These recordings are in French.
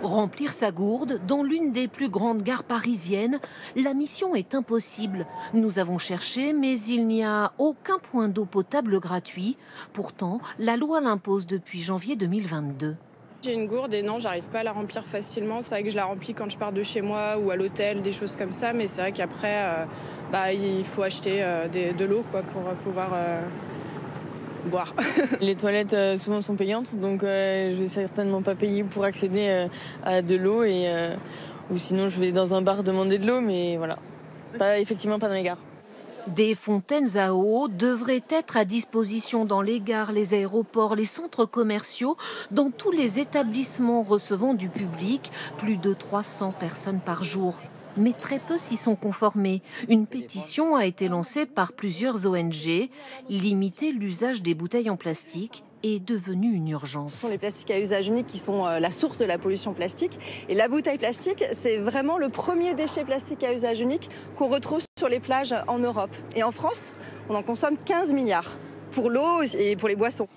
Remplir sa gourde dans l'une des plus grandes gares parisiennes, la mission est impossible. Nous avons cherché, mais il n'y a aucun point d'eau potable gratuit. Pourtant, la loi l'impose depuis janvier 2022. J'ai une gourde et non, j'arrive pas à la remplir facilement. C'est vrai que je la remplis quand je pars de chez moi ou à l'hôtel, des choses comme ça. Mais c'est vrai qu'après, il faut acheter de l'eau pour pouvoir boire. Les toilettes souvent sont payantes, donc je vais certainement pas payer pour accéder à de l'eau ou sinon je vais dans un bar demander de l'eau, mais voilà, effectivement pas dans les gares. Des fontaines à eau devraient être à disposition dans les gares, les aéroports, les centres commerciaux, dans tous les établissements recevant du public, plus de 300 personnes par jour. Mais très peu s'y sont conformés. Une pétition a été lancée par plusieurs ONG. Limiter l'usage des bouteilles en plastique est devenu une urgence. Ce sont les plastiques à usage unique qui sont la source de la pollution plastique. Et la bouteille plastique, c'est vraiment le premier déchet plastique à usage unique qu'on retrouve sur les plages en Europe. Et en France, on en consomme 15 milliards pour l'eau et pour les boissons.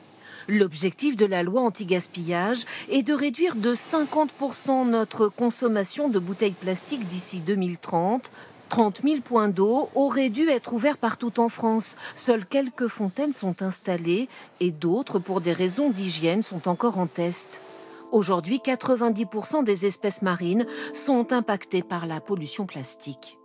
L'objectif de la loi anti-gaspillage est de réduire de 50% notre consommation de bouteilles plastiques d'ici 2030. 30 000 points d'eau auraient dû être ouverts partout en France. Seules quelques fontaines sont installées et d'autres, pour des raisons d'hygiène, sont encore en test. Aujourd'hui, 90% des espèces marines sont impactées par la pollution plastique.